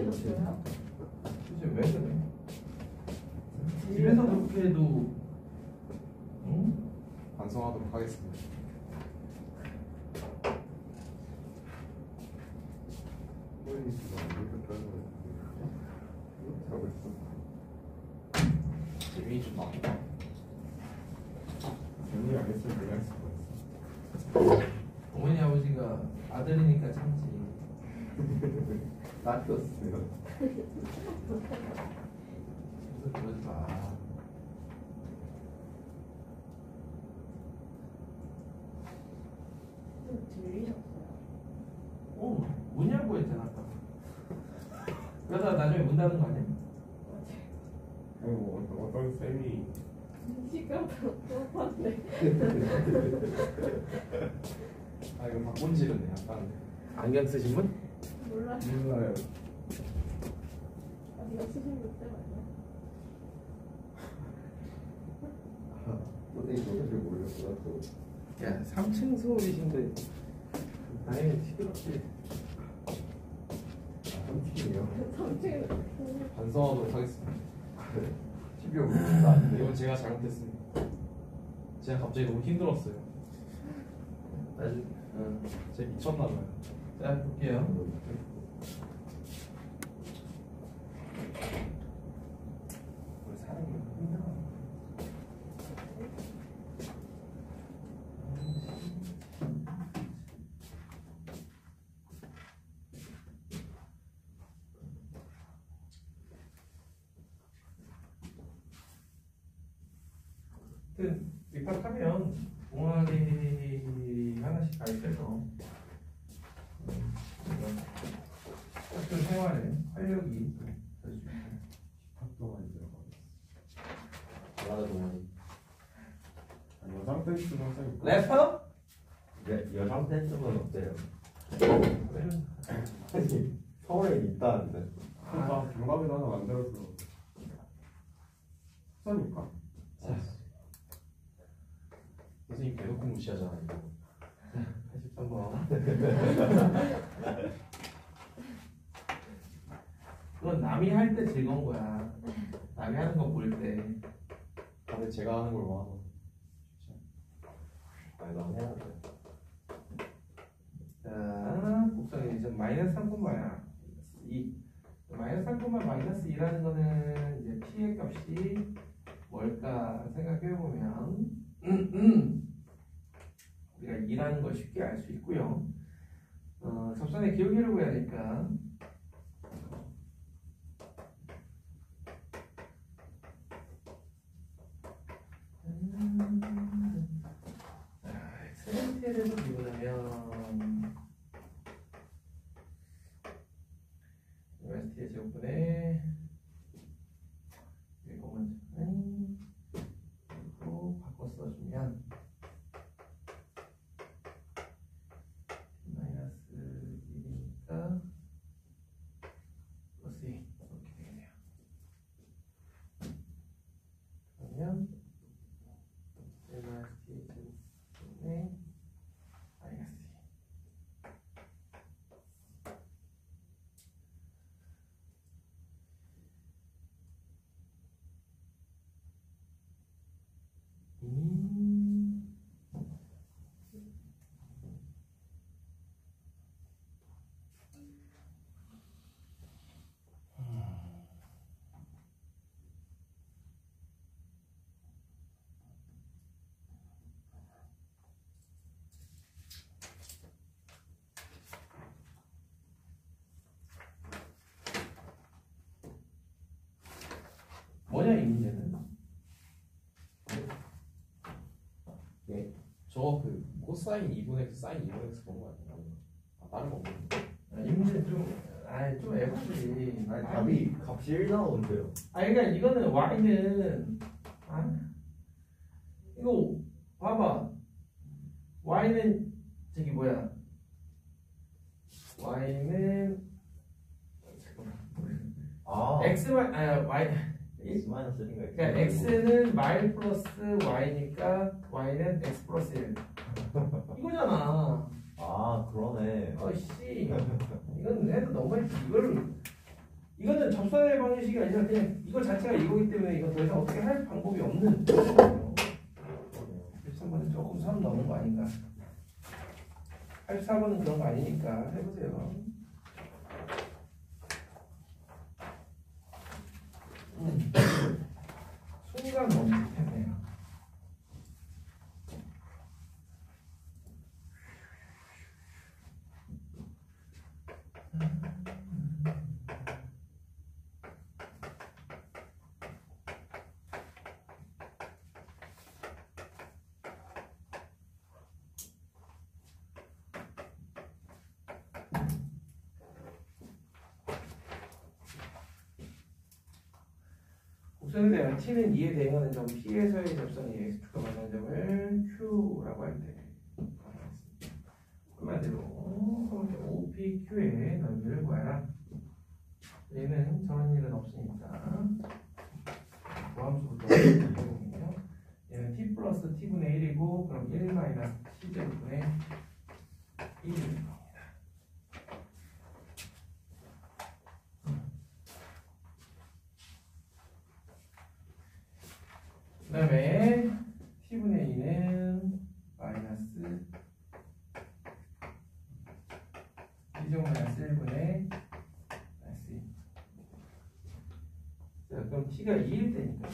들리셨어요? 도대체 왜 그래? 집에서 그렇게 해도 응? 반성하도록 하겠습니다. 하고 있어. 재민이 좀 나온다. 재민이 안 했으면 내가 했을 뻔했어. 어머니 아버지가 아들이니까 참지. 낚였어요. 그래서 그러지 마. 들리셨어요? 뭐냐고 했잖아 아까. 그러다 나중에 문 닫는 거 아니야? 아니 뭐 어떤 쌤이 시간도 뽑았네. 아 이거 박본질은 약간 안경 쓰신 분? 몰라요. 몰라요. 이거 쓰신 분 때문에 선생님 저도 잘 모르겠어. 또 야 3층 서울이신데 다행히 시끄럽지. 3팀이요. 3층 반성하도록 하겠습니다. TV가 문제가 아닌데 이건 제가 잘못했습니다. 제가 갑자기 너무 힘들었어요. 나중에 제가 미쳤나봐요. 자 볼게요. 우리 사람이 힘들어. 입학하면 동아리 하나씩 가입해서 학교 생활에 활력이 될 수 있어요. 학동안 들어가겠어. 나도 동아리. 여장 댄스는 항상 래퍼? 여성 댄스는 어때요? 아니 서울에 있다는데. 아. 경감에도 하나 만들어서 하자니까. 선생님 대놓고 무시하잖아요. 83번. 그건 남이 할 때 즐거운 거야. 남이 하는 거 볼 때. 다들 제가 하는 걸 원하고. 아니 난 해야 돼. 자, 곡선이 이제 마이너스 3콤마야. 2. 마이너스 3콤마 마이너스 2라는 거는 이제 p의 값이 뭘까 생각해보면 우리가 2라는 걸 쉽게 알 수 있고요. 접선의 기울기를 구해야 되니까 x에 대해서 비교하면 UST의 제곱분의 이거 먼저 이거 바꿔 써주면 마이너스 1이니까 플러스 2 이렇게 되겠네요. 그러면 UST의 제곱분의 마이너스 2 뭐냐 이 문제는? 네. 저거 그 코사인 2분의 x, 사인 2분의 x 그런 거 아니야? 아 다른 거 없는데. 이 문제 좀 애매하지. 아니 답이 값이 1 나오는데요. 그러니까 이거는 y는 이거 봐봐. y는 저기 뭐야? y는 아 x만 y x 마이너스 1인가? 그러니까 x는 마일 플러스 y니까 y는 x 플러스 1 이거잖아. 아 그러네. 어씨 이건 해도 너무했지. 이거를 접선의 방식이 아니라 그냥 이거 자체가 이거기 때문에 이거 더 이상 어떻게 할 방법이 없는 거예요. 13번은 조금 선 넘은 거 아닌가? 84번은 그런 거 아니니까 해보세요. 순간 멈칫했네요. 곡선에 대한 t는 2에 대응하는 점 p에서의 접선이 x축과 만나는 점을 q라고 할 때 한마디로 OPQ의 넓이를 구하라. 얘는 저런 일은 없으니까 고함수부터 해보면요. 얘는 t 플러스 t분의 1이고 그럼 1 마이너스 t제곱분의 1입니다. 그 다음에 t분의 2는 마이너스 t제곱 마이너스 1분의 마이너스 2. 자, 그럼 t가 2일 때니까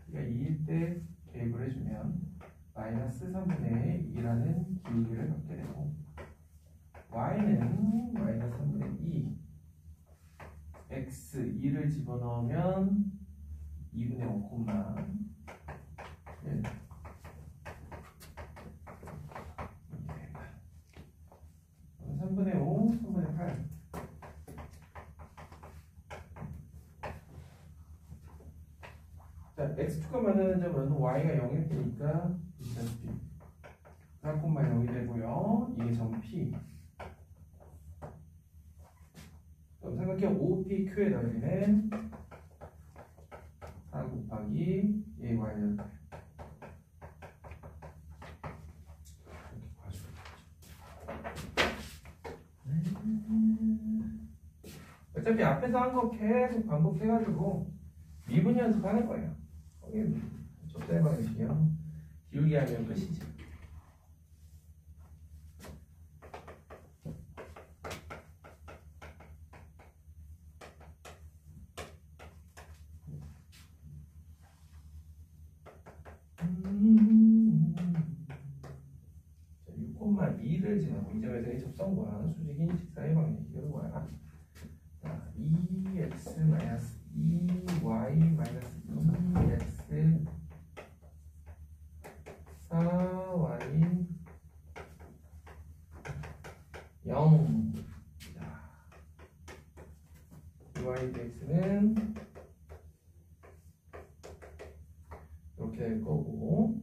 t가 2일 때 대입을 해주면 마이너스 3분의 2라는 기울기를 갖게 되고 y는 마이너스 3분의 2 x 2를 집어넣으면 2분의 5, 1. 3분의 5, 3분의 8. 자, x축과 만나는 점은 y가 0일 테니까 4,0이 되고요. 이게 점 p. 그럼 생각해 OPQ의 넓이는 4 곱하기 AY는 이렇게 봐주고 어차피 앞에서 한 거 계속 반복해가지고 미분 연습하는 거예요. 거기 접대 방식이요. 기울기 하면 끝이지. 자, 6,2를 지나고 이 점에서의 접선과 수직인 직사의 방향이 뭐야? 자, 2x 마이너스 2y 마이너스 2x 4y 0. 자, y dx는 이렇게 될 거고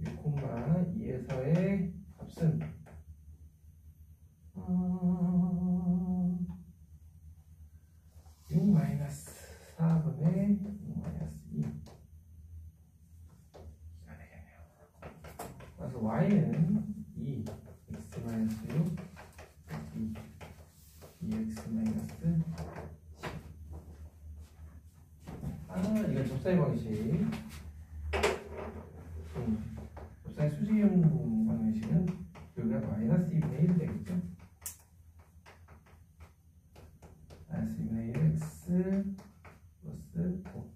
6,2에서의 값은 6 마이너스 4분의 6 마이너스 2가 되겠네요. 그래서 y는 2 x 마이너스 6 2x 마이너스 10. 이건 접사의 방식. 접사의 수직이용 방식은 여기가 마이너스 2분의 1 되겠죠? 마이너스 2분의 1 x 플러스 5.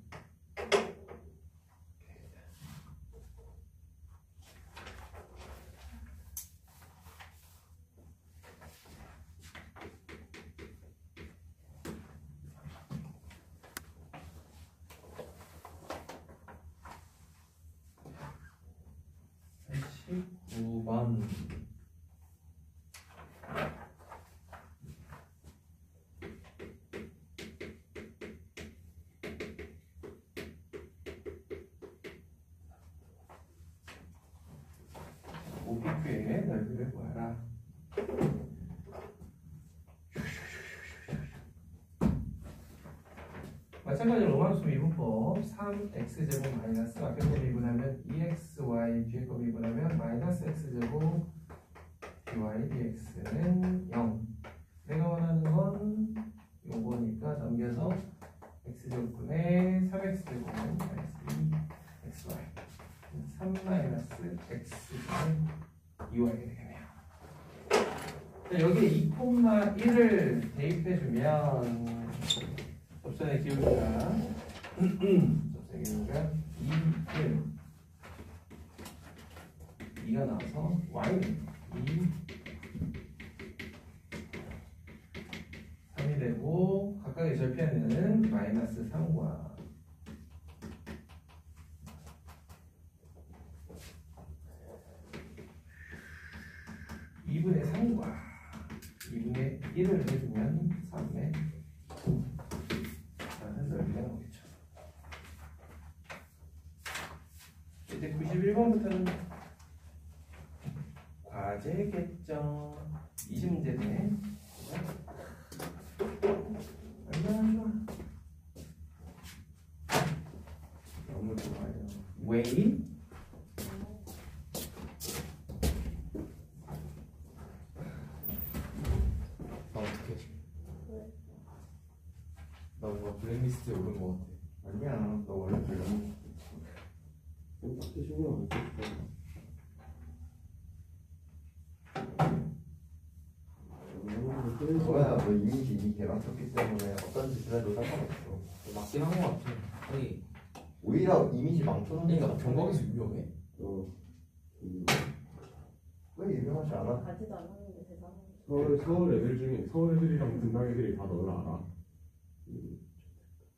번 OPQ의 넓이를 구하라. 마찬가지로 로마수 미분법 3x제곱 마이너스 앞에 거 미분하면 2xy 뒤에 거 미분하면 마이너스 x제곱 dy dx는 0. 내가 원하는 건 요거니까 넘겨서 x제곱분의 3x제곱 마이너스 2xy 3 마이너스 x분의 2y가 되겠네요. 여기에 2,1을 대입해주면 접선의 기울기가 접선의 기울기가 2가 나와서 y는 3이 되고 각각의 절편은 마이너스 3과 2분의 3과 2분의 1을 해주면 3의 라는 넓이가 나오겠죠. 이제 91번부터는 과제겠죠. 20문제네. 얼마나 좋아. 너무 좋아요. 왜? 나 어떻게? 나 뭔가 블랙리스트에 오른 것 같아. 아니야, 너 원래 그런. 딱히 신경 안 썼어. 뭐야, 너 이미 개방쳤기 때문에 어떤 짓을 해도 상관없어. 맞긴 한 것 같아. 아니, 오히려 이미지 망쳐놓는 그러니까 경박에서 유명해? 왜 유명하지 않아? 가지도 않았는데 대단한 서울 애들 중에 서울 애들이랑 분당 애들이 다 너를 알아.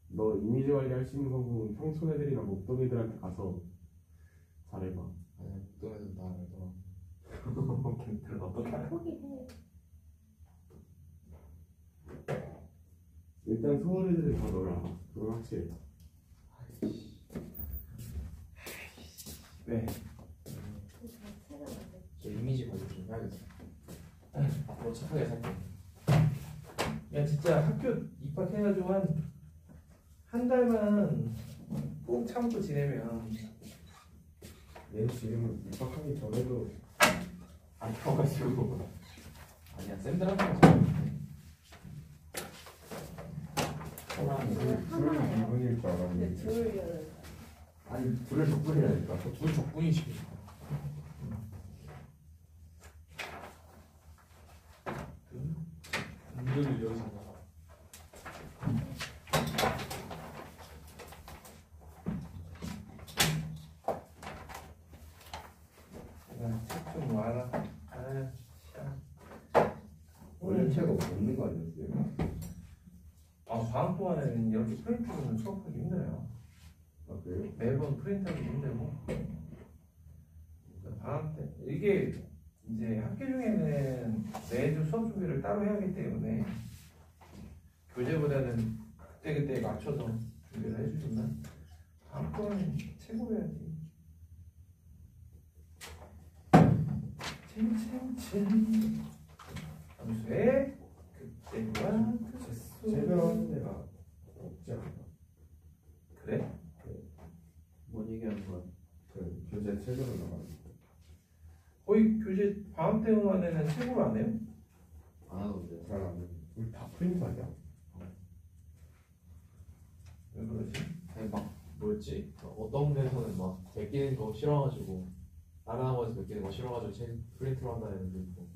너 이미지 관리할 수 있는 방법은 평촌 애들이나 목동 애들한테 가서 잘해봐. 아니야, 목동에서 나 알더라. 걔들 어떻게 알아? 포기해. 일단 서울 애들이 다 너를 알아. 그건 확실해. 왜? 그 자체가 안 돼. 저 이미지 관리 좀 해야겠어. 앞으로 착하게 살게. 야, 진짜 학교 입학해가지고 한 달만 꼭 참고 지내면 얘 지금 입학하기 전에도 안 펴가지고. 아니야, 쌤들한테 잘해. 둘 이분일 줄 근데 알았는데. 둘이는 아니, 둘을 적분이라니까. 둘 적분이지. 은근히 이러잖아. 책좀 와라. 아, 참. 원래 책 없는 거 아니었어요? 방학 동안에는 이렇게 프린트는 수업하기 힘들어요. 아, 그래요? 매번 프린트하기 힘들고. 그러니까 방학 때 이게 이제 학기 중에는 매주 수업 준비를 따로 해야 하기 때문에 교재보다는 그때그때 맞춰서 준비를 해주지만 방학 동안은 최고해야지. 칭칭칭 함수의 그때와 그수. 체별하는 데가 없지 않나? 그래? 뭔 얘기하는 거야? 그 교재 체별로 나가는 거. 거의 교재 방학 때만에는 최고로 안 해요? 안 하던데. 잘 안 해. 우리 다 프린트 아니야? 왜 그러지? 아니, 막 뭐였지? 어떤 데서는 막 베끼는 거 싫어가지고 다른 학원에서 베끼는 거 싫어가지고 책 프린트로 한다는 애들도 있고.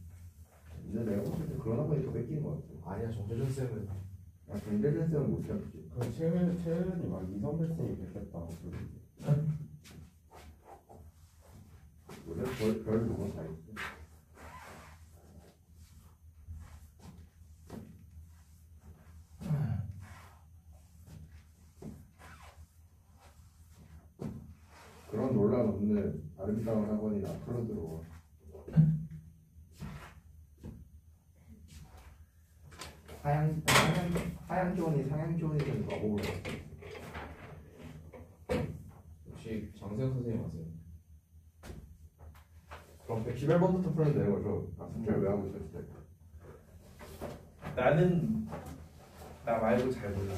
근데 내가 봤을 때 그런 학원이 더 뺏기는 거 같아. 아니야, 정재준 쌤은 야, 정대준 쌤은 못 잡지. 그 채은이 막 이성배 쌤이 됐겠다. 원래 별 누구 다 있어. 그런 논란 없는 아름다운 학원이 앞으로 들어와. 하양 조언이 상향 조언이 좀 가보고. 혹시 장세영 선생님 아세요? 그럼 111번부터 풀면 되는 거죠? 아, 숙제를 왜 하고 있어, 진짜. 나는 나 말고 잘 몰라.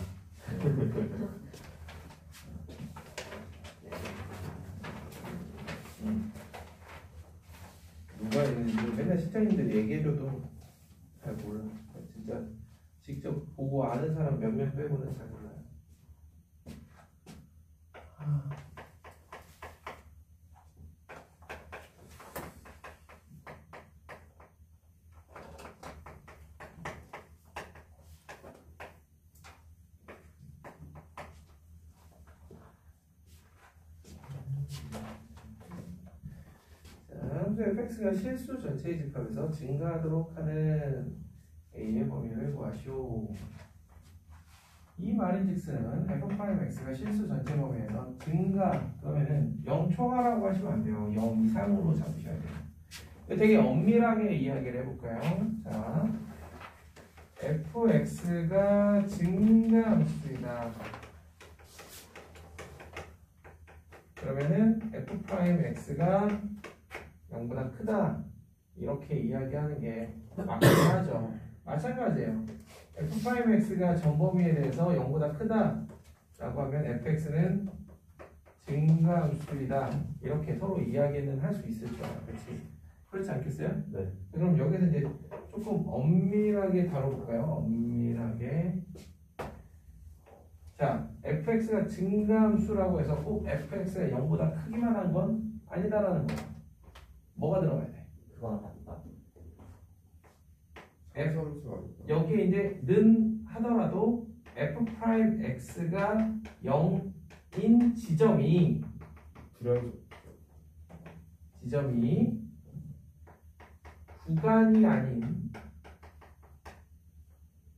누가 있는지 맨날 시청님들 얘기해줘도 잘 몰라. 진짜 직접 보고 아는 사람 몇 명 빼고는 잘 몰라요. 함수 fx가 실수 전체의 집합에서 증가하도록 하는 a의 범위를 구하시오. 이 말인즉슨 f'(x가 실수 전체 범위에서 증가 그러면은 0 초과라고 하시면 안 돼요. 0 이상으로 잡으셔야 돼요. 되게 엄밀하게 이야기를 해볼까요? 자, fx가 증가함수이다. 그러면은 f'x가 0보다 크다 이렇게 이야기하는 게 맞긴 하죠. 마찬가지예요. f'x가 전범위에 대해서 0보다 크다 라고 하면 fx는 증가함수이다 이렇게 서로 이야기는 할 수 있을 줄 알아요. 그렇지? 그렇지 않겠어요? 네. 그럼 여기서 이제 조금 엄밀하게 다뤄볼까요? 엄밀하게. 자, fx가 증가함수라고 해서 꼭 fx가 0보다 크기만 한 건 아니다라는 거예요. 뭐가 들어가야 돼? 그건 맞다. 상수함수 아닐까? 여기에 이제 는 하더라도 f'x가 0인 지점이 구간이 아닌,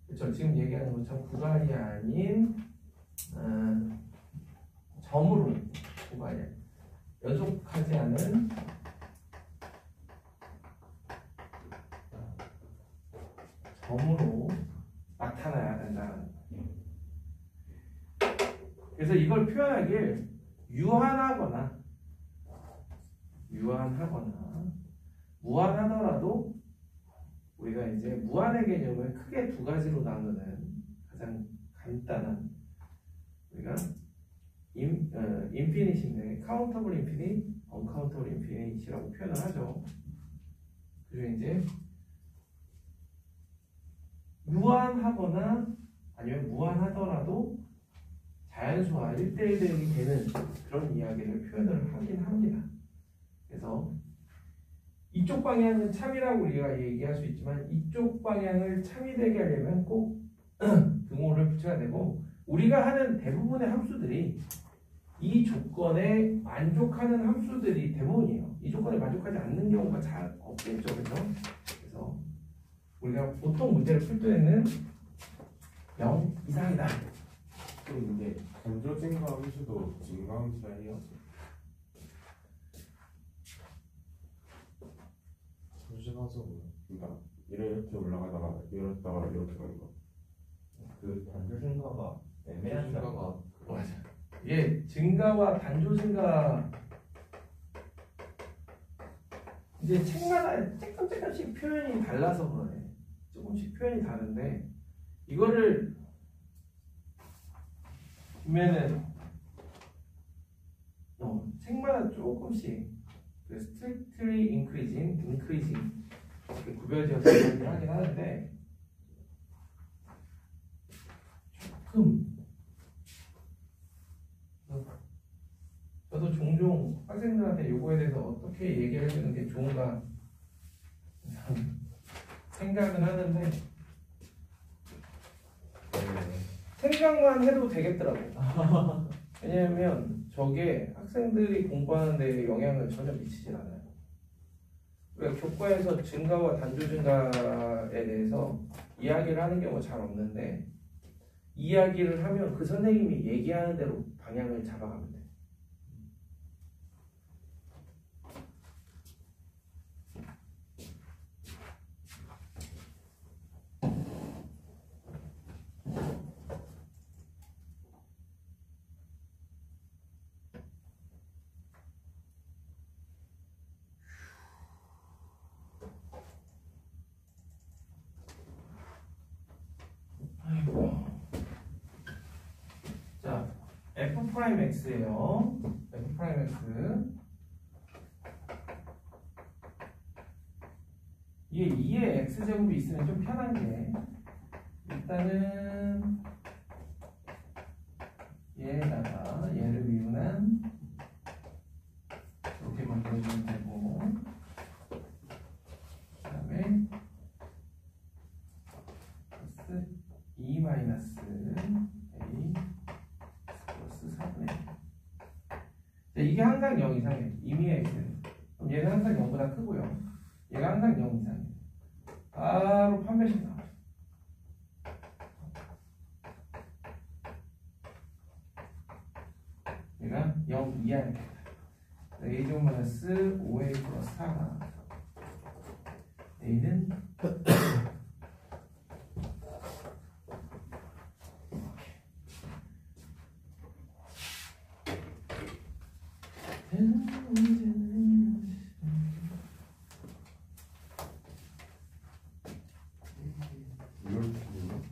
그렇죠? 지금 얘기하는 것처럼 구간이 아닌 점으로 구간이 연속하지 않은 점으로 나타나야 된다는 거예요. 그래서 이걸 표현하길 유한하거나 무한하더라도 우리가 이제 무한의 개념을 크게 두 가지로 나누는 가장 간단한 우리가 인피니트인데 카운터블 인피니트, 언카운터블 인피니트라고 표현을 하죠. 그리고 이제 유한하거나 아니면 무한하더라도 자연수와 1대1 대응이 되는 그런 이야기를 표현을 하긴 합니다. 그래서 이쪽 방향은 참이라고 우리가 얘기할 수 있지만 이쪽 방향을 참이 되게 하려면 꼭 등호를 붙여야 되고 우리가 하는 대부분의 함수들이 이 조건에 만족하는 함수들이 대부분이에요. 이 조건에 만족하지 않는 경우가 잘 없겠죠. 그래서 우리가 보통 문제를 풀 때는 0 이상이다. 그럼 이게 간조 증가함수도 증가함수예요? 잠시만서 뭐야? 그러니까 이렇게 올라가다가 이렇다가 이렇게 가는 거. 그 단조 증가가 애매하다. 증가가 맞아. 이게 증가와 단조 증가 이제 책마다 조금씩 표현이 달라서 그러네. 조금씩 표현이 다른데 이거를 보면은 책마다 조금씩 그 strictly increasing 이렇게 구별지어서 이야기를 하긴 하는데 조금 저도 종종 학생들한테 요거에 대해서 어떻게 얘기를 해주는 게 좋은가 생각은 하는데 생각만 해도 되겠더라고. 왜냐면 저게 학생들이 공부하는 데 영향을 전혀 미치질 않아요. 우리가 교과에서 증가와 단조 증가에 대해서 이야기를 하는 경우가 잘 없는데 이야기를 하면 그 선생님이 얘기하는 대로 방향을 잡아가면 돼. 자, f'x예요. f'x 이게 2의 x제곱이 있으면 좀 편한 게 일단 일단은 얘에다가 얘를 미분한 이렇게 만들어주면 되고, 그 다음에 플러스 2 마이너스 a 플러스 4분의 1. 이게 항상 0 이상이에요. 임의의 x는. 그럼 얘는 항상 0보다 크고요. 얘가 항상 0 이상이에요. 바로 판별식 나와요. 얘가 0 이하는 된다. a제곱 마이너스 5a 플러스 4가 a는 이걸 틀리나?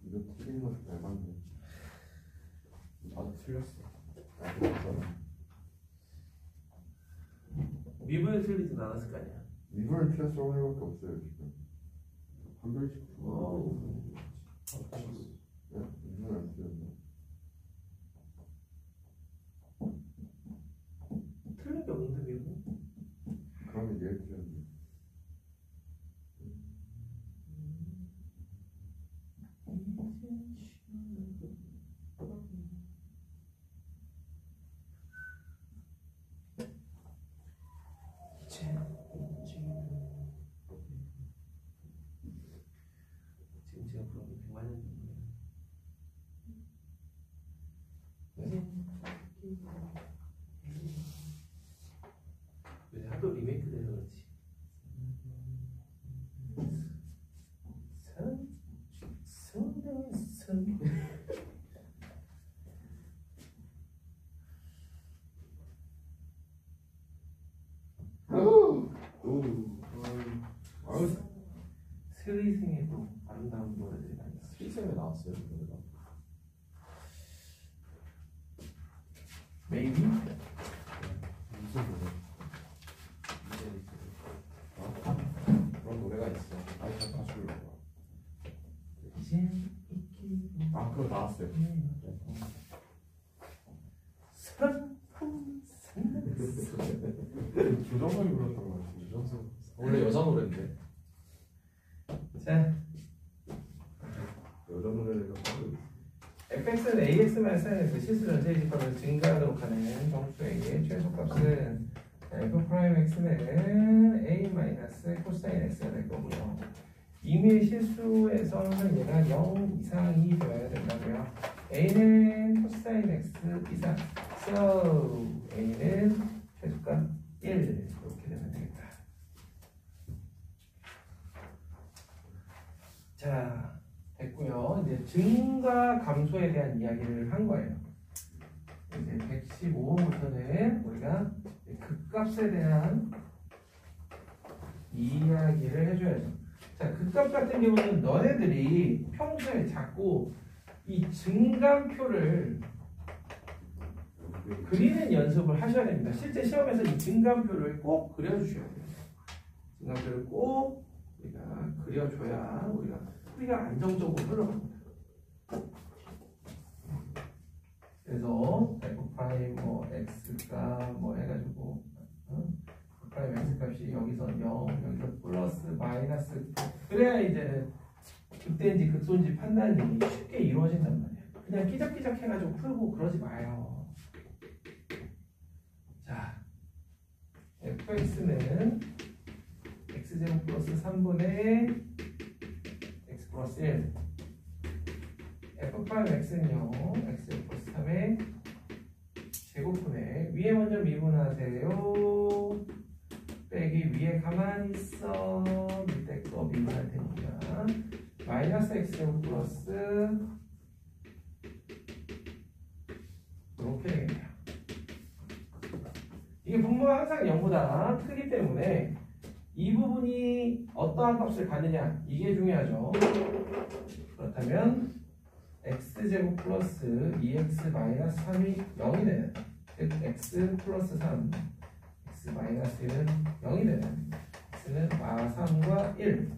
이거 틀리는 것도 잘 맞네. 나도 틀렸어. 나도 맞잖아. 미분을 틀리진 않았을 거 아니야. 이걸 틀렸을 확률밖에 없어요 지금. 판별식 와우. 네? 이걸 안 틀렸나? 틀린 게 없는데 미분? 그러면 얘를 틀렸네. 지금 제가 그런 게 100만 년 전이에요. 요새 하도 리메이크 돼서 그렇지. 선. 스리생에도 아름다운 노래들이 많이 나와요. 스리쌤에 나왔어요. 노래가. Maybe? 무슨 노래? 그런 노래가 있어. 아니 다시 불러봐. 이젠 있기 아 그거 나왔어요. 조정석이 불렀던 거 같은데. 유정수 원래 여자 노래인데. 자, 여자 노래를 하고 있어. fx는 ax만 사인해서 실수 전체 집합을 증가하도록 하는 정수의 최소값은 f'x는 a 마이너스 코사인 x가 될 거고요. 임의의 실수에서는 얘가 0 이상이 되어야 된다고요. a는 코사인 x 이상, so a는 최소값 1 이렇게 되면 되겠다. 자, 됐고요. 이제 증가 감소에 대한 이야기를 한 거예요. 이제 115번부터는 우리가 극값에 대한 이야기를 해줘야죠. 자, 극값 같은 경우는 너네들이 평소에 자꾸 이 증감표를 그리는 연습을 하셔야 됩니다. 실제 시험에서 이 증감표를 꼭 그려주셔야 돼요. 증감표를 꼭 우리가 그려줘야 우리가 안정적으로 흘러갑니다. 그래서 f' 뭐 x가 뭐 해가지고 f' x 값이 여기서 0, 여기서 플러스 마이너스, 그래야 이제는 극대인지 극소인지 판단이 쉽게 이루어진단 말이에요. 그냥 끼적끼적 해가지고 풀고 그러지 마요. 자, fx는 x제곱 플러스 3분의 x 플러스 1, f'x는요 x 플러스 3의 제곱분의 위에 먼저 미분하세요. 빼기 위에 가만히 있어. 밑에 거 미분할 테니까 마이너스 x제곱 플러스 이렇게 되겠네요. 이게 분모가 항상 0보다 크기 때문에 이 부분이 어떠한 값을 갖느냐 이게 중요하죠. 그렇다면 x제곱 플러스 2x 마이너스 3이 0이 되는, 즉 x 플러스 3, x 마이너스 1은 0이 되는, x는 마 3과 1.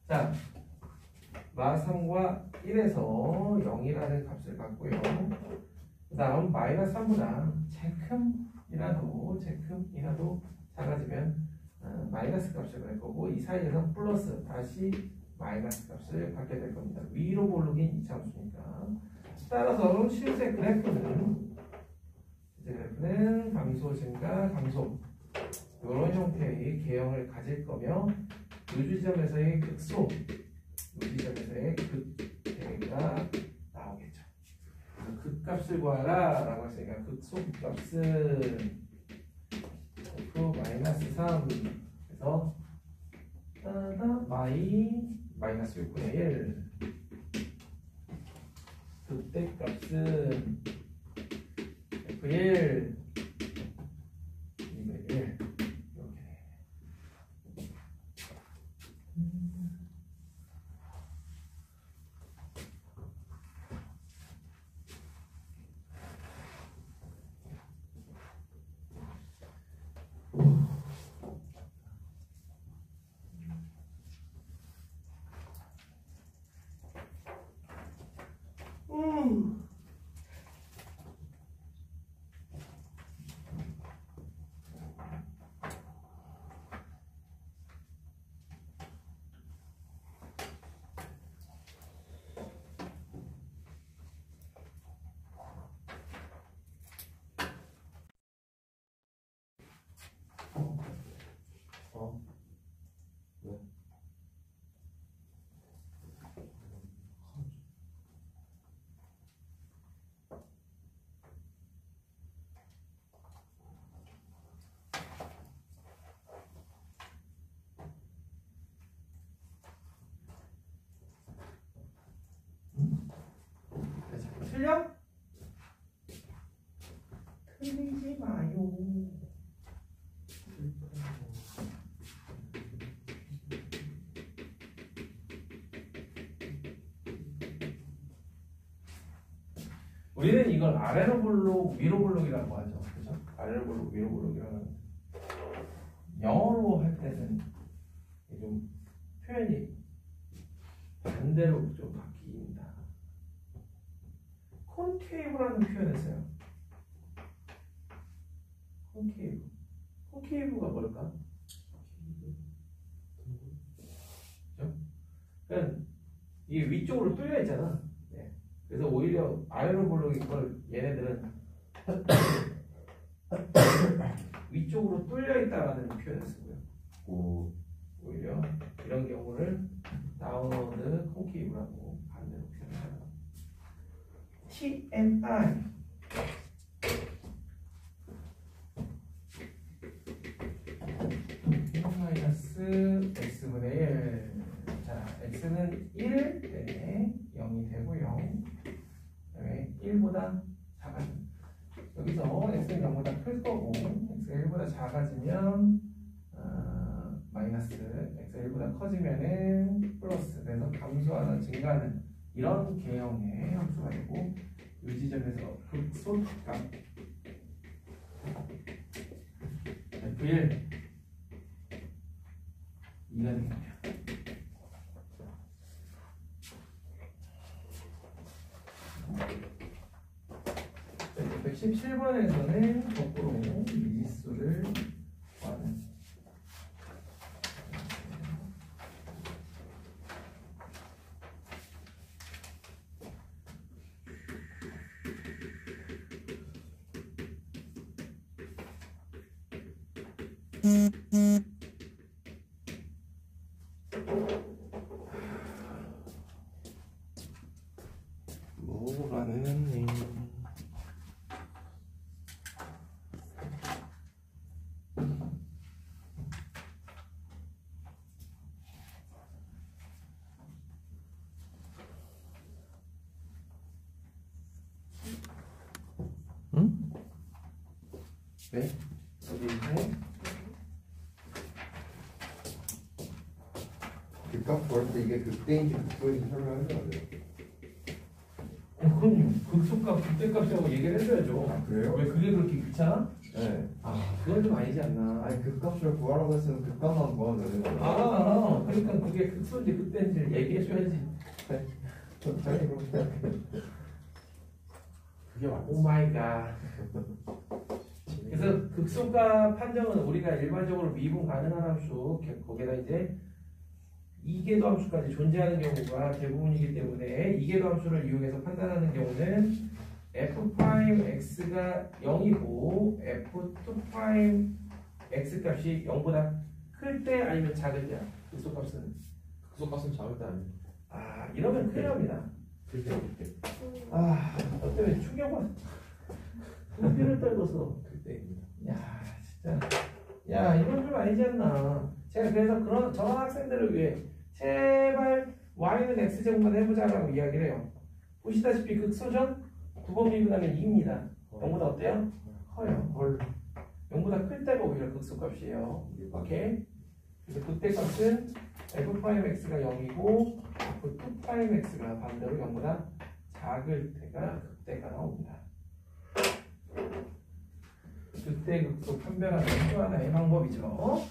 자, 마3과 1에서 0이라는 값을 갖고요. 그 다음 마이너스 3보다 제큼이라도 작아지면 마이너스 값을 갈 거고 이 사이에서 플러스 다시 마이너스 값을 갖게 될 겁니다. 위로 고르긴 이차함수니까. 따라서 실제 그래프는 감소 증가 감소 이런 형태의 개형을 가질 거며 이 지점에서의 극소 이 지점에서의 극대가 나오겠죠. 극값을 구하라 라고 했으니까 극소 극값은 F 마이너스 3 그래서 마이너스 6분의 1 극대값은 F1 2분의 1 이렇게 틀려? 틀리지 마요. 우리는 이걸 아래로 볼록, 위로 볼록이라고 하죠. 그죠? 아래로 볼록, 위로 볼록이라고 하는. 영어로 할 때는 좀 표현이 반대로 좀 바뀝니다. 콘케이브라는 표현을 써요. 콘케이브. 콘케이브가 뭘까? 그죠? 그러니까 이게 위쪽으로 뚫려 있잖아. 네. 그래서 오히려 아래로 볼록인 걸 얘네들은 위쪽으로 뚫려 있다라는 표현을 쓰고요. 오히려 이런 경우를 다운로드 콘케이브라고 반대로 표현해요. TMI 마이너스 x분의 1. 자, x는 1, 네, 0이 되고요. 그다음에 1보다 작아진. 여기서 x는 0보다 클 거고 x가 1보다 작아지면 마이너스 x가 1보다 커지면은 플러스. 그래서 감소하는 증가는 이런 개형의 함수가 되고 이 지점에서 극소값 F1 2가 됩니다. 117번에서는 거꾸로 미지수를 구하는 뭐라는 응? 네? 어디 있네? 극값 구할 때 이게 극대인지 극소인지 설명해줘야 돼요. 그럼요. 극소값, 극대값이라고 얘기를 해줘야죠. 아, 그래요? 왜 그게 그렇게 귀찮아? 네. 그건 좀 아니지 않나. 아니 극값을 구하라고 했으면 극값만 구하면 되는 거예요. 그러니까 그게 극소인지 극대인지 얘기해줘야지. 천천히 그렇게 그게 맞지. 오 마이 갓. 그래서 극소값 판정은 우리가 일반적으로 미분 가능한 함수, 거기에다 이제 이계도 함수까지 존재하는 경우가 대부분이기 때문에 이계도 함수를 이용해서 판단하는 경우는 f'x가 0이고 f2' x값이 0보다 클 때 아니면 작을 때야. 극소값은. 극소값은 작을 때 아니에요. 아, 이러면 큰일 납니다. 그때 아, 너 때문에 충격받. 눈피를 떨고서. 그때입니다. 야, 진짜. 야, 이건 좀 아니지 않나. 제가 그래서 저런 학생들을 위해 제발 y는 x제곱만 해보자라고 이야기를 해요. 보시다시피 극소전 9번 미분하면 2입니다. 0보다 어때요? 커요. 뭘? 0보다 클 때가 오히려 극소값이에요. 오케이? 그래서 그때 값은 f'x가 0이고 f2'x가 반대로 0보다 작을 때가 그때가 나옵니다. 그때 극소 판별하는 또 하나의 방법이죠.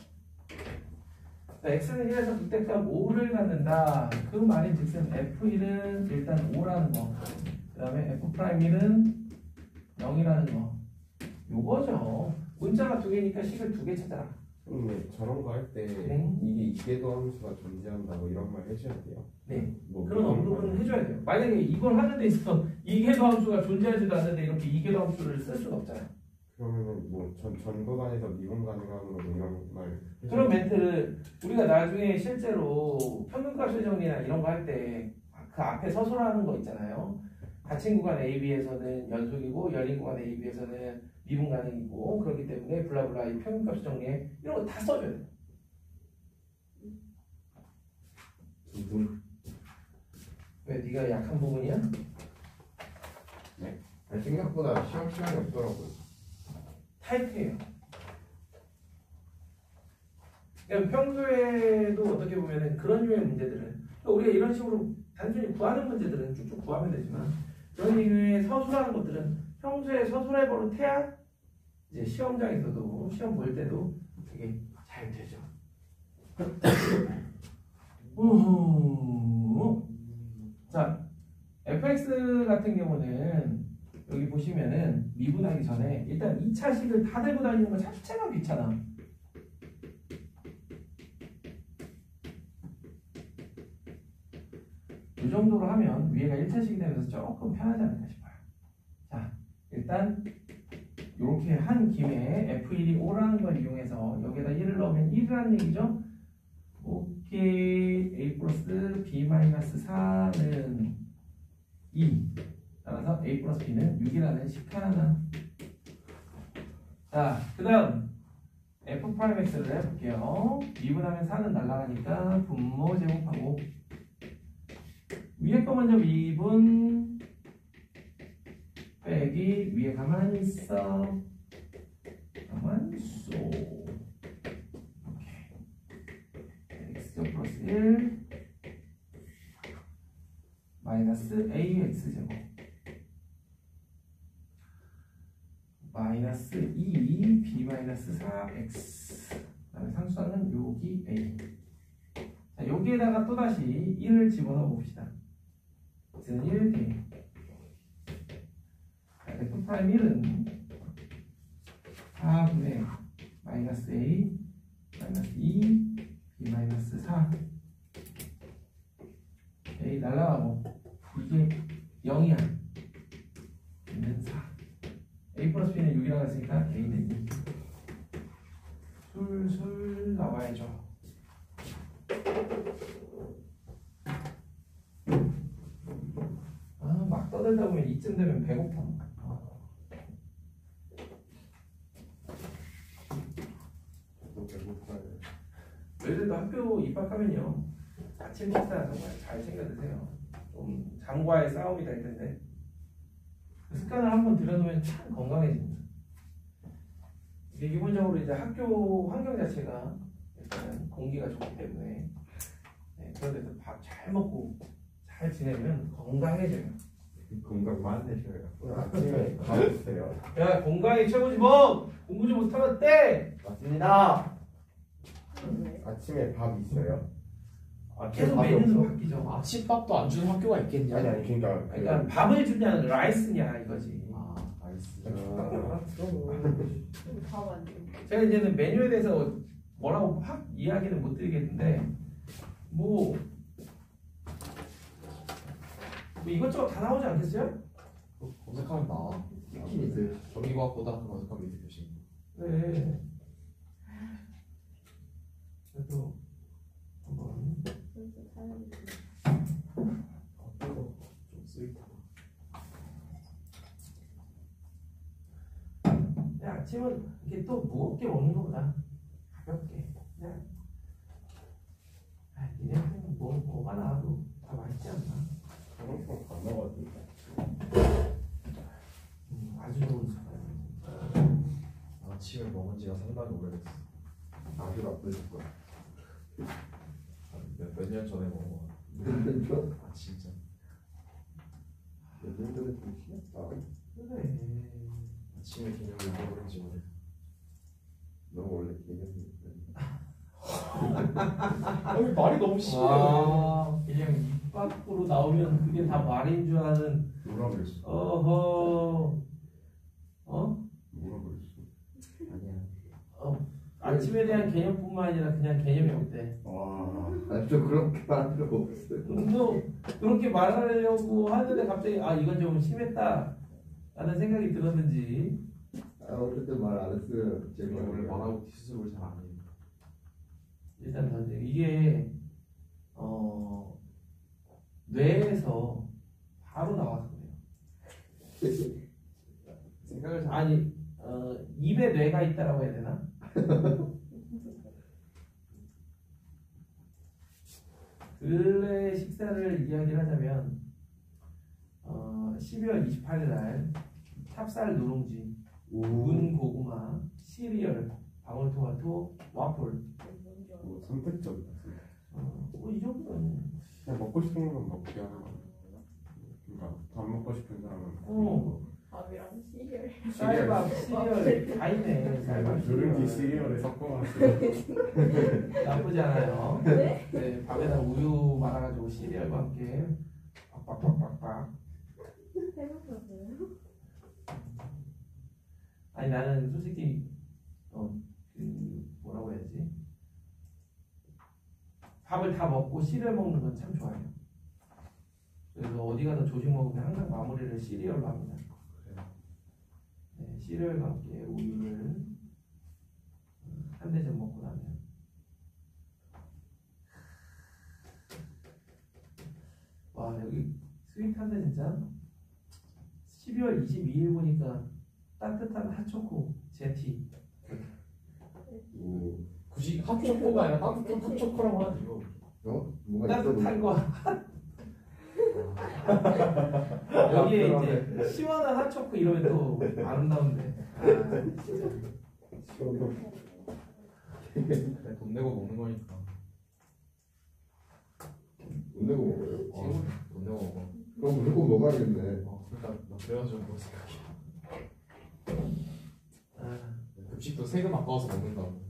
자, x는 1에서 극대값 5를 갖는다. 그 말인즉슨 f1은 일단 5라는 거, 그 다음에 f'1은 0이라는 거, 요거죠. 문자가 두 개니까 식을 두 개 찾아라. 근데 저런 거 할 때 네. 이게 이계도 함수가 존재한다고 이런 말 해줘야 돼요. 네. 뭐 그런 언급은 해줘야 돼요. 만약에 이걸 하는 데 있어서 이계도 함수가 존재하지도 않는데 이렇게 이계도 함수를 쓸 수는 없잖아요. 그러면은 뭐 전거간에서 미분 가능함으로 뭐 이런 말 그런 멘트를 우리가 나중에 실제로 평균값 정리나 이런 거 할 때 그 앞에 서술하는 거 있잖아요. 닫힌 구간 AB에서는 연속이고 열린 구간 AB에서는 미분 가능이고 그렇기 때문에 블라블라 이 평균값 정리에 이런 거 다 써줘야 돼요. 미분 왜 네가 약한 부분이야? 아니, 생각보다 시험 시간이 없더라고요. 타이트해요. 그러니까 평소에도 어떻게 보면은 그런 류의 문제들은 그러니까 우리가 이런 식으로 단순히 구하는 문제들은 쭉쭉 구하면 되지만 그런 류의 서술하는 것들은 평소에 서술해 버릇해야 이제 시험장에서도 시험 볼 때도 되게 잘 되죠. 자, fx 같은 경우는 여기 보시면은 미분하기 전에 일단 2차식을 다 들고 다니는 거 자체가 귀찮아. 이 정도로 하면 위에가 1차식이 되면서 조금 편하지 않을까 싶어요. 자, 일단 이렇게 한 김에 f1이 5라는 걸 이용해서 여기다 1을 넣으면 1이라는 얘기죠. 오케이. a 플러스 b 마이너스 4는 2. 따라서 a 플러스 b는 6이라는 식 하나. 자, 그 다음 f'x를 해볼게요. 미분하면 4는 날라가니까 분모 제곱하고 위에 거 먼저 미분 빼기 위에 가만히 있어. 가만히 있어. 오케이. x제곱 플러스 1 마이너스 ax제곱 마이너스 2 b 마이너스 4x 그 다음에 상수하는 여기 a. 자, 여기에다가 또다시 1을 집어넣어 봅시다. x는 1 대 f'1은 4분의 마이너스 a 마이너스 2 b 마이너스 4 a 날라가고 이게 0이야. b는 4 a 플러스 b는 6이라고 했으니까 a는 2 술술 나와야죠. 아, 막 떠들다 보면 이쯤 되면 배고파. 저도 배고파요. 너희들도 학교 입학하면요 아침 식사 정말 잘 챙겨 드세요. 좀 잠과의 싸움이 될 텐데 그 습관을 한번 들여놓으면 참 건강해집니다. 이게 기본적으로 이제 학교 환경 자체가 일단 공기가 좋기 때문에 그런 데서 밥 잘 먹고 잘 지내면 건강해져요. 건강 많으셔요. 아침에 밥 드세요. 야, 건강이 최고지 뭐! 공부 좀 못하면 때! 맞습니다. 왜? 아침에 밥 있어요. 계속 밥이 메뉴는 없어. 바뀌죠. 아침밥도 안 주는 학교가 있겠냐? 아니 그러니까 그러니까 밥을 주냐 라이스냐 이거지. 아 알겠어. 밥안 돼. 제가 이제는 메뉴에 대해서 뭐라고 확 이야기는 못 드리겠는데 뭐 이것저것 다 나오지 않겠어요? 검색하면 나와. 있긴 있어요. 전기과학고등학교 검색하면 이제 교신. 네. 그래도 한번 진짜 사연이 좀 스윗하다. 그냥 아침은 이게 또 무겁게 먹는 것보다 가볍게 그냥 니네는 뭐가 나와도 다 맛있지 않나. 항상 안 먹어도 아주 좋은 습관. 아침을 먹은 지가 상당히 오래됐어. 아주 나쁘실 거야. 몇 년 전에 먹은 거. 몇년 전? 아 진짜. 몇년 전에 좀 심했다. 그래. 아침의 개념을 잃어버린지 모르겠어. 너 원래 개념이 있었는데. 아니 말이 너무 심해. 그냥 입 밖으로 나오면 그게 다 말인 줄 아는. 뭐라 그랬어? 어허. 뭐라 그랬어? 아니야. 아침에 대한 개념뿐만 아니라 그냥 개념이 없대. 와 아니 좀 그렇게 말할 필요가 없어요. 너 그렇게 말하려고 하는데 갑자기 이건 좀 심했다 라는 생각이 들었는지. 어쨌든 말 안 했어요. 제가 원래 말하고 디스를 잘 안 해요. 일단 던져. 이게 뇌에서 바로 나와서 그래요. 생각을 잘. 아니 입에 뇌가 있다라고 해야 되나? 근래 식사를 이야기를 하자면 12월 28일 날 찹쌀 누룽지, 군 고구마, 시리얼, 방울토마토, 와플. 뭐 선택적이다. 이 정도는. 그냥 먹고 싶은 건 먹게 하는 거. 그러니까 밥 먹고 싶은 사람은 밥이랑 시리얼. 쌀밥, 시리얼 다 있네. 쌀밥, 누룽지 시리얼. 시리얼에 섞어놨어요. 나쁘지 않아요. 네, 밥에다 우유 말아가지고 시리얼과 함께 빡빡빡빡빡. 해봤어요? 아니 나는 솔직히 뭐라고 해야지? 밥을 다 먹고 시리얼 먹는 건 참 좋아해요. 그래서 어디 가서 조식 먹으면 항상 마무리를 시리얼로 합니다. 네, 시리얼과 함께 우유를 한 대접 먹고 나면 와 여기 스윗한데 진짜 12월 22일 보니까 따뜻한 핫초코 제티. 굳이 핫초코가 아니라 따뜻한 핫초코라고 하지 이거. 뭔가 있어 따뜻한 보여. 거 여기에 이제 시원한 핫초코 이러면 또 아름다운데. 그냥 돈 내고 먹는 거니까. 돈 내고 먹어요. 돈 내고 먹어. 그럼 무조건 먹어야겠네. 그러니까 나 그래가지고 뭐 생각해. 급식도 세금 아까워서 먹는다고.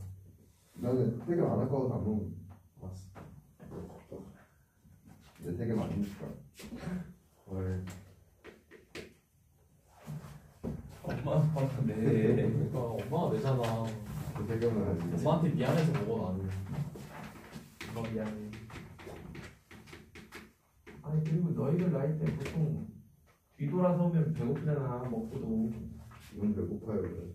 나는 세금 안 아까워서 안 먹는. 알았어. 내 세금 아니니까. 헐. 엄마 아빠가 내. 그러니까 엄마가 내잖아. 그 세금은 아니지. 엄마한테 미안해서 먹어 나는. 엄마 미안해. 아니 그리고 너희들 나이 때 보통 뒤돌아서 오면 배고프잖아 먹고도. 이건 배고파요. 그래.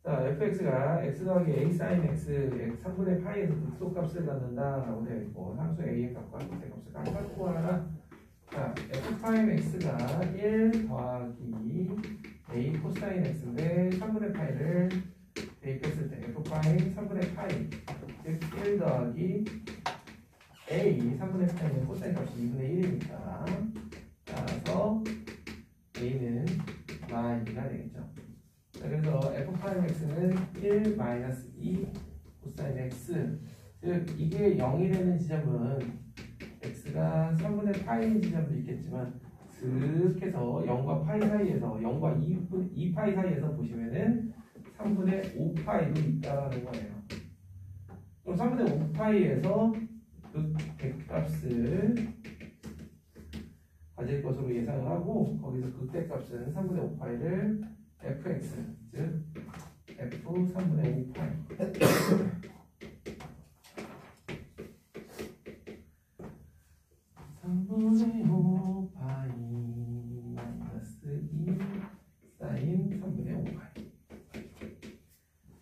자 fx가 x 더하기 a sin x 3분의 파이에서 극소값을 갖는다라고 되어 있고 상수 a의 값과 x의 값을 각각 구하라. 자 f 파이 x가 1 더하기 a 코사인 x인데 3분의 파이를 대입했을 때 f 파이 3분의 파이 즉 1 더하기 a 3분의 파이는 코사인 값이 2분의 1이니까 따라서 a는 마이너스가 되겠죠. 자, 그래서 f'(x는 1 마이너스 2 코사인 x 즉 이게 0이 되는 지점은 x가 3분의 파이인 지점도 있겠지만 슥 해서 0과 파이 사이에서 0과 2파이 사이에서 보시면은 3분의 5파이도 있다는 거예요. 그럼 3분의 5파이에서 그 극대값을 가질 것으로 예상을 하고 거기서 극대값은 3분의 5파이를 fx 즉 f 3분의 5파이 3분의 5파이 마이너스 2 사인 3분의 5파이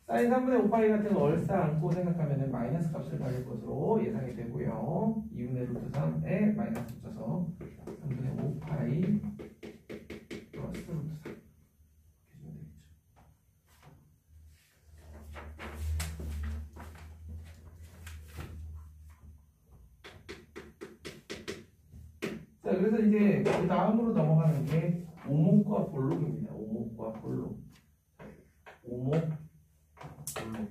사인 3분의 5파이 같은 거 얼싸 안고 생각하면 마이너스 값을 받을 것으로 예상이 되고요. 2분의 루트 3에 마이너스 붙여서 3분의 5파이 플러스 루트 3 이렇게 주면 되겠죠. 자, 그래서 이제 그 다음으로 넘어가는 게 오목과 볼록입니다. 오목과 볼록. 오목, 볼록.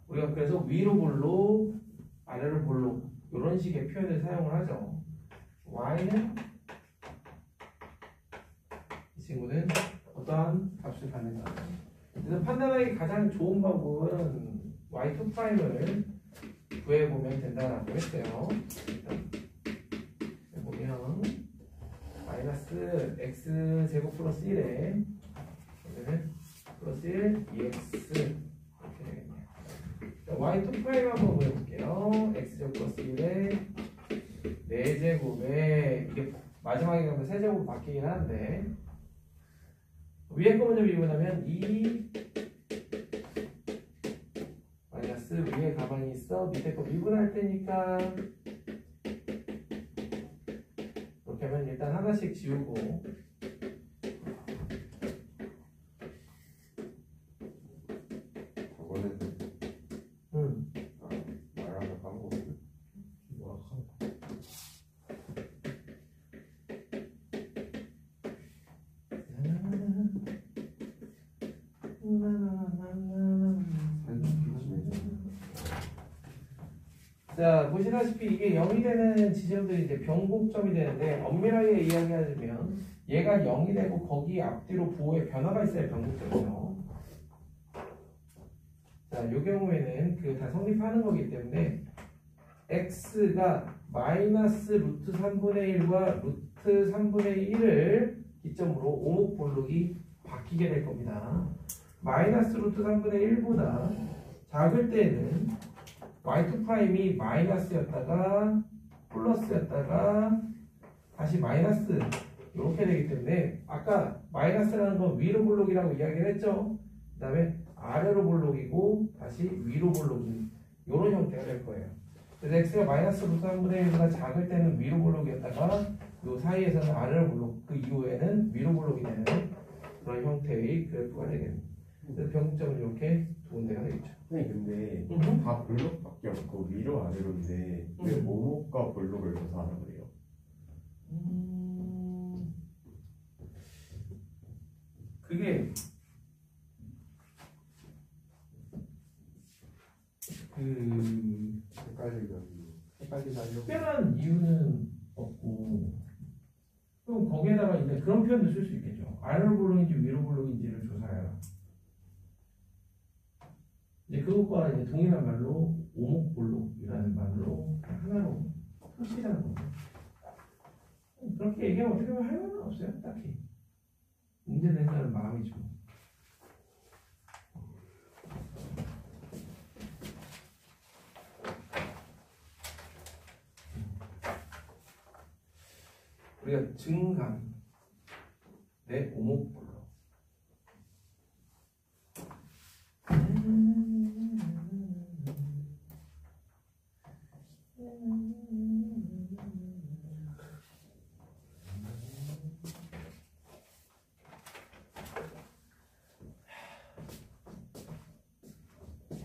우리가 그래서 위로 볼록, 아래로 볼록 이런 식의 표현을 사용을 하죠. y는 이 친구는 어떠한 값을 받는가. 그래서 판단하기 가장 좋은 방법은 y2'을 구해보면 된다라고 했어요. 보면 마이너스 x제곱 플러스 1에 그러면 플러스 1 2x 이렇게 되겠네요. y2' 한번 구해볼게요. x제곱 플러스 1에 4제곱에 이게 마지막에 가면 세제곱 바뀌긴 하는데 위에 거 먼저 미분하면 2 마이너스 위에 가만히 있어 밑에 거 미분할 테니까 이렇게 하면 일단 하나씩 지우고 저거는 말하는 방법은 뭐라 하는 거 자, 보시다시피 이게 0이 되는 지점들이 이제 변곡점이 되는데 엄밀하게 이야기하자면 얘가 0이 되고 거기 앞뒤로 부호에 변화가 있어야 변곡점이죠. 자, 이 경우에는 그 다 성립하는 거기 때문에 x가 마이너스 루트 3분의 1과 루트 3분의 1을 기점으로 오목 볼록이 바뀌게 될 겁니다. 마이너스 루트 3분의 1보다 작을 때는 y2'이 마이너스였다가 플러스였다가 다시 마이너스 이렇게 되기 때문에 아까 마이너스라는 건 위로 볼록이라고 이야기를 했죠. 그 다음에 아래로 볼록이고 다시 위로 볼록이 이런 형태가 될 거예요. 그래서 x가 마이너스 루트 3분의 1보다 작을 때는 위로 볼록이었다가 이 사이에서는 아래로 볼록 그 이후에는 위로 볼록이 되는 그런 형태의 그래프가 되겠습니다. 그래서 변곡점은 이렇게 두 군데가 되겠죠. 네, 근데 다 볼록밖에 없고 위로 아래로인데 왜 오목과 볼록을 조사하라 그래요? 그게 헷갈리게 하려고 특별한 이유는 없고 그럼 거기에다가 이제 그런 표현도 쓸 수 있겠죠. 아래로 볼록인지 위로 볼록인지를 조사해라. 이제 그것과 이제 동일한 말로 오목볼록이라는 말로 하나로 푸시라는 거죠. 그렇게 얘기하면 어떻게 보면 할 말은 없어요. 딱히 문제 낸다는 마음이죠. 우리가 증감 내 오목볼록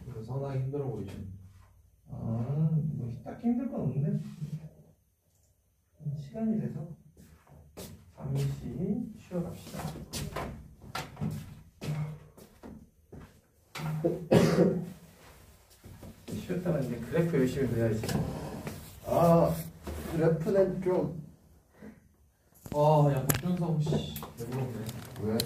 그래서 상당히 힘들어 보이시네. 뭐 딱히 힘들 건 없는데 시간이 돼서 잠시 쉬어갑시다. 쉬었다가 이제 그래프 열심히 그려야지. 그래프는 좀 아, 야, 박준성 씨, 왜 그러네. 왜?